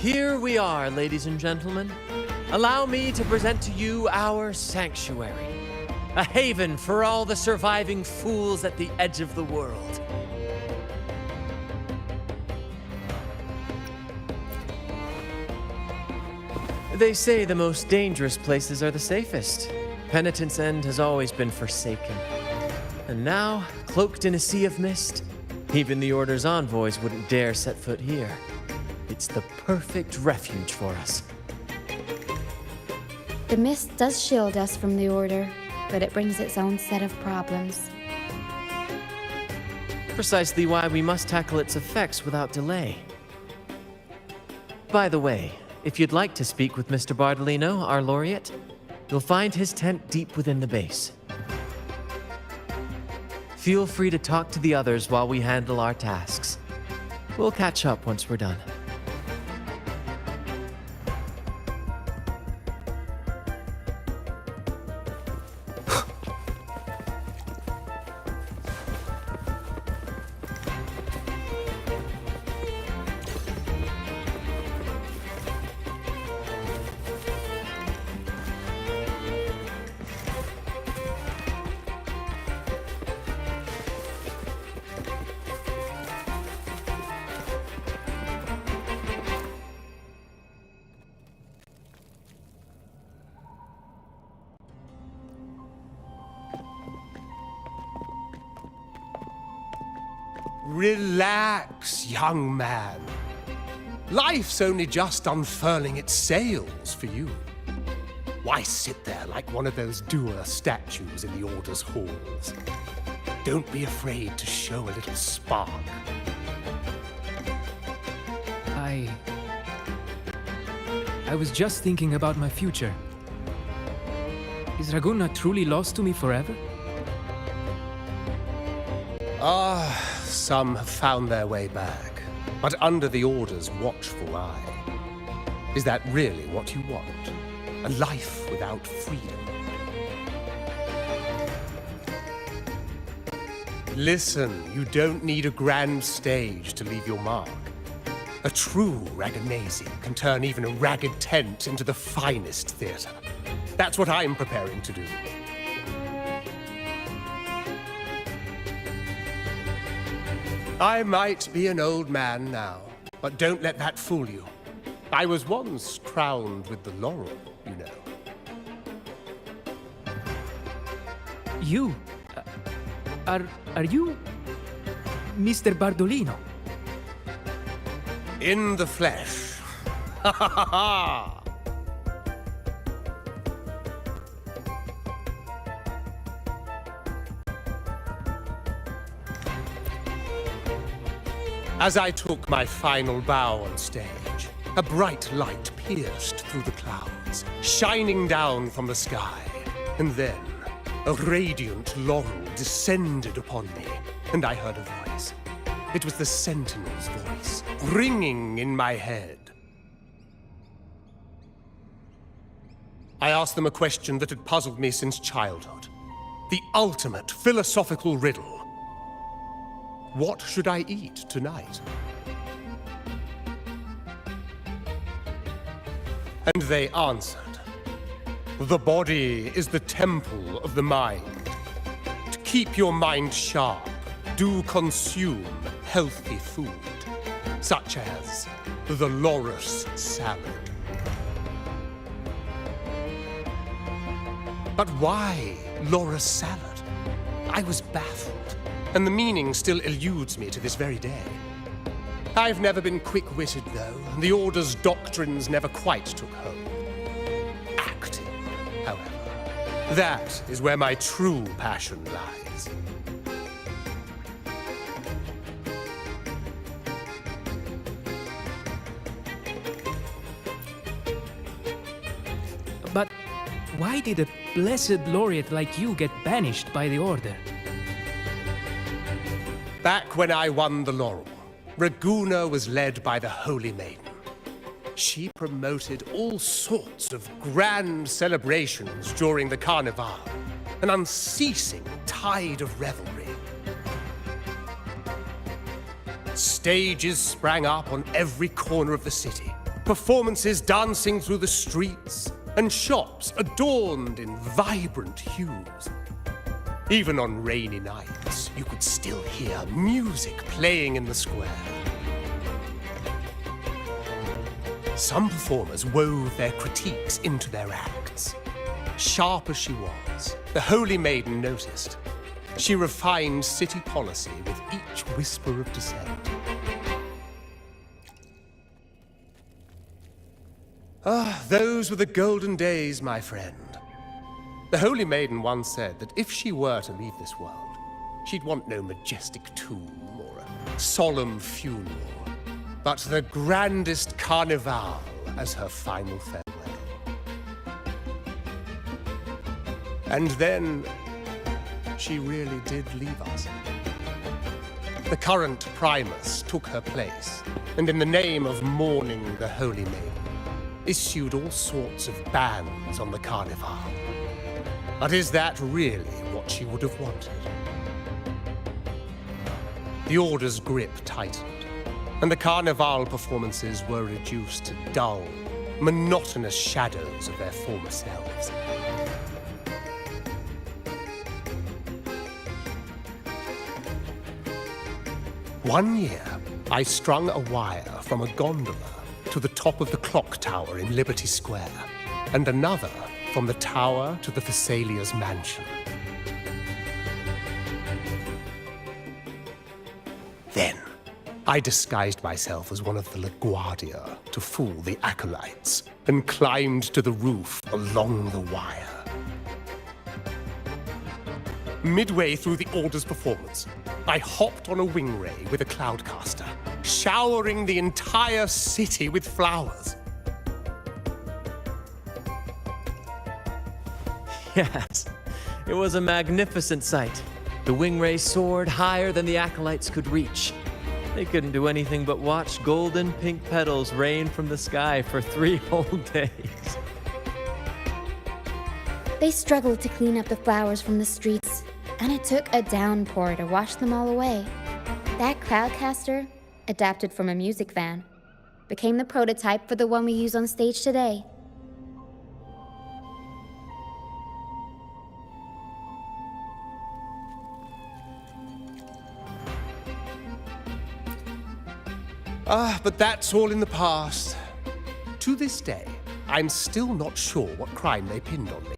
[SPEAKER 9] Here we are, ladies and gentlemen. Allow me to present to you our sanctuary, a haven for all the surviving fools at the edge of the world. They say the most dangerous places are the safest. Penitence End has always been forsaken. And now, cloaked in a sea of mist, even the Order's envoys wouldn't dare set foot here. It's the perfect refuge for us.
[SPEAKER 6] The mist does shield us from the Order, but it brings its own set of problems.
[SPEAKER 9] Precisely why we must tackle its effects without delay. By the way, if you'd like to speak with Mr. Bardolino, our laureate, you'll find his tent deep within the base. Feel free to talk to the others while we handle our tasks. We'll catch up once we're done.
[SPEAKER 12] Relax, young man. Life's only just unfurling its sails for you. Why sit there like one of those dour statues in the Order's halls? Don't be afraid to show a little spark.
[SPEAKER 10] I was just thinking about my future. Is Raguna truly lost to me forever?
[SPEAKER 12] Some have found their way back, but under the Order's watchful eye. Is that really what you want? A life without freedom? Listen, you don't need a grand stage to leave your mark. A true Ragagnese can turn even a ragged tent into the finest theater. That's what I'm preparing to do. I might be an old man now, but don't let that fool you. I was once crowned with the laurel, you know.
[SPEAKER 10] You? Are you Mr. Bardolino?
[SPEAKER 12] In the flesh. Ha ha ha ha! As I took my final bow on stage, a bright light pierced through the clouds, shining down from the sky. And then, a radiant laurel descended upon me, and I heard a voice. It was the Sentinel's voice, ringing in my head. I asked them a question that had puzzled me since childhood. The ultimate philosophical riddle. What should I eat tonight? And they answered, the body is the temple of the mind. To keep your mind sharp, do consume healthy food, such as the Loris salad. But why Loris salad? I was baffled. And the meaning still eludes me to this very day. I've never been quick-witted, though. The Order's doctrines never quite took hold. Acting, however, that is where my true passion lies.
[SPEAKER 10] But why did a blessed laureate like you get banished by the Order?
[SPEAKER 12] Back when I won the laurel, Raguna was led by the Holy Maiden. She promoted all sorts of grand celebrations during the Carnival, an unceasing tide of revelry. Stages sprang up on every corner of the city, performances dancing through the streets, and shops adorned in vibrant hues. Even on rainy nights, you could still hear music playing in the square. Some performers wove their critiques into their acts. Sharp as she was, the Holy Maiden noticed. She refined city policy with each whisper of dissent. Ah, those were the golden days, my friend. The Holy Maiden once said that if she were to leave this world, she'd want no majestic tomb or a solemn funeral, but the grandest carnival as her final farewell. And then, she really did leave us. The current Primus took her place, and in the name of mourning the Holy Maiden, issued all sorts of bans on the carnival. But is that really what she would have wanted? The Order's grip tightened, and the carnival performances were reduced to dull, monotonous shadows of their former selves. One year, I strung a wire from a gondola to the top of the clock tower in Liberty Square, and another from the tower to the Thessalia's mansion. Then, I disguised myself as one of the LaGuardia to fool the acolytes, and climbed to the roof along the wire. Midway through the Order's performance, I hopped on a wing ray with a cloudcaster, showering the entire city with flowers.
[SPEAKER 9] Yes, it was a magnificent sight. The wingray soared higher than the acolytes could reach. They couldn't do anything but watch golden pink petals rain from the sky for 3 whole days.
[SPEAKER 6] They struggled to clean up the flowers from the streets, and it took a downpour to wash them all away. That cloudcaster, adapted from a music van, became the prototype for the one we use on stage today.
[SPEAKER 12] But that's all in the past. To this day, I'm still not sure what crime they pinned on me.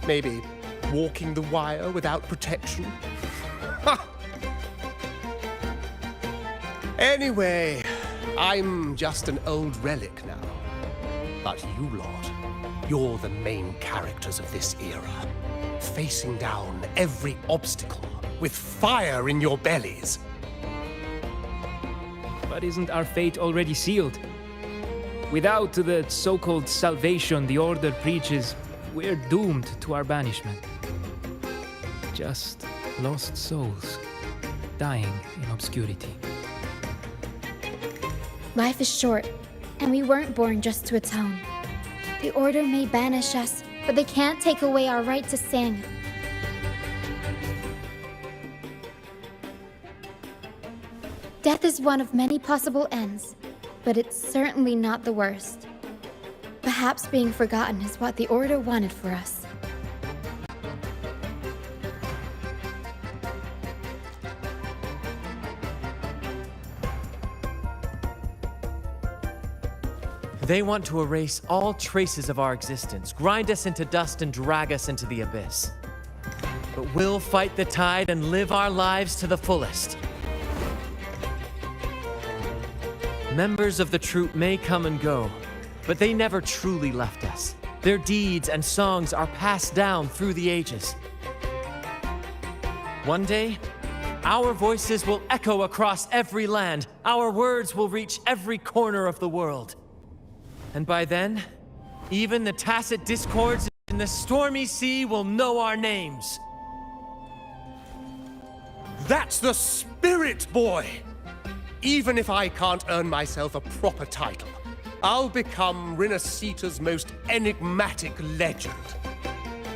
[SPEAKER 12] Maybe walking the wire without protection? Anyway, I'm just an old relic now. But you lot, you're the main characters of this era, facing down every obstacle with fire in your bellies.
[SPEAKER 10] But isn't our fate already sealed? Without the so-called salvation the Order preaches, we're doomed to our banishment. Just lost souls, dying in obscurity.
[SPEAKER 6] Life is short, and we weren't born just to atone. The Order may banish us, but they can't take away our right to sing. Death is one of many possible ends, but it's certainly not the worst. Perhaps being forgotten is what the Order wanted for us.
[SPEAKER 9] They want to erase all traces of our existence, grind us into dust and drag us into the abyss. But we'll fight the tide and live our lives to the fullest. Members of the troupe may come and go, but they never truly left us. Their deeds and songs are passed down through the ages. One day, our voices will echo across every land. Our words will reach every corner of the world. And by then, even the tacit discords in the stormy sea will know our names.
[SPEAKER 12] That's the spirit, boy! Even if I can't earn myself a proper title, I'll become Rinascita's most enigmatic legend.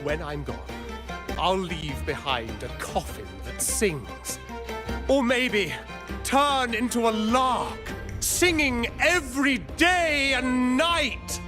[SPEAKER 12] When I'm gone, I'll leave behind a coffin that sings. Or maybe turn into a lark, singing every day and night.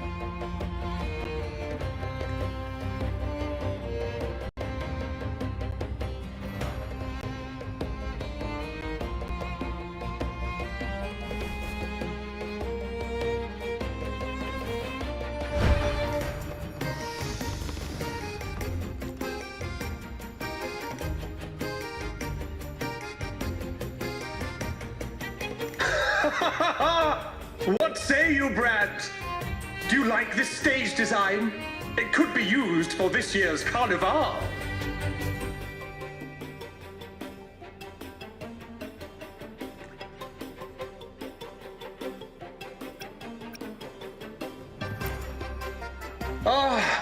[SPEAKER 13] What say you, Brad? Do you like this stage design? It could be used for this year's carnival.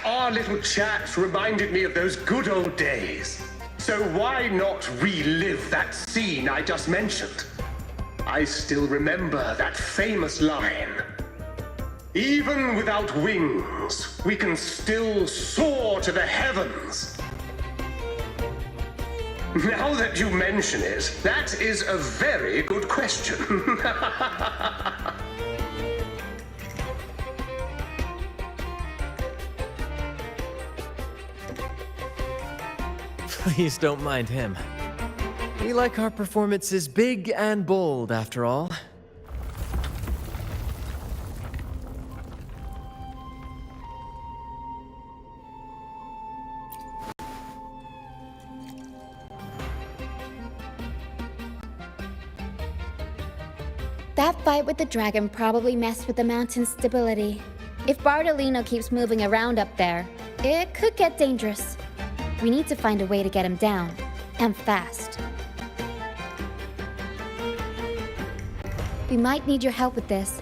[SPEAKER 13] Our little chat reminded me of those good old days. So why not relive that scene I just mentioned? I still remember that famous line. Even without wings, we can still soar to the heavens. Now that you mention it, that is a very good question.
[SPEAKER 9] Please don't mind him. We like our performances big and bold, after all.
[SPEAKER 6] That fight with the dragon probably messed with the mountain's stability. If Bartolino keeps moving around up there, it could get dangerous. We need to find a way to get him down, and fast. We might need your help with this.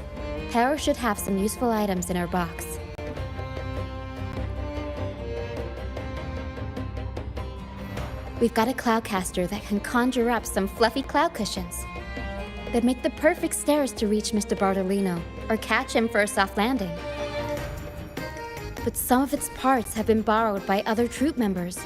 [SPEAKER 6] Hera should have some useful items in her box. We've got a cloudcaster that can conjure up some fluffy cloud cushions that make the perfect stairs to reach Mr. Bartolino or catch him for a soft landing. But some of its parts have been borrowed by other troop members,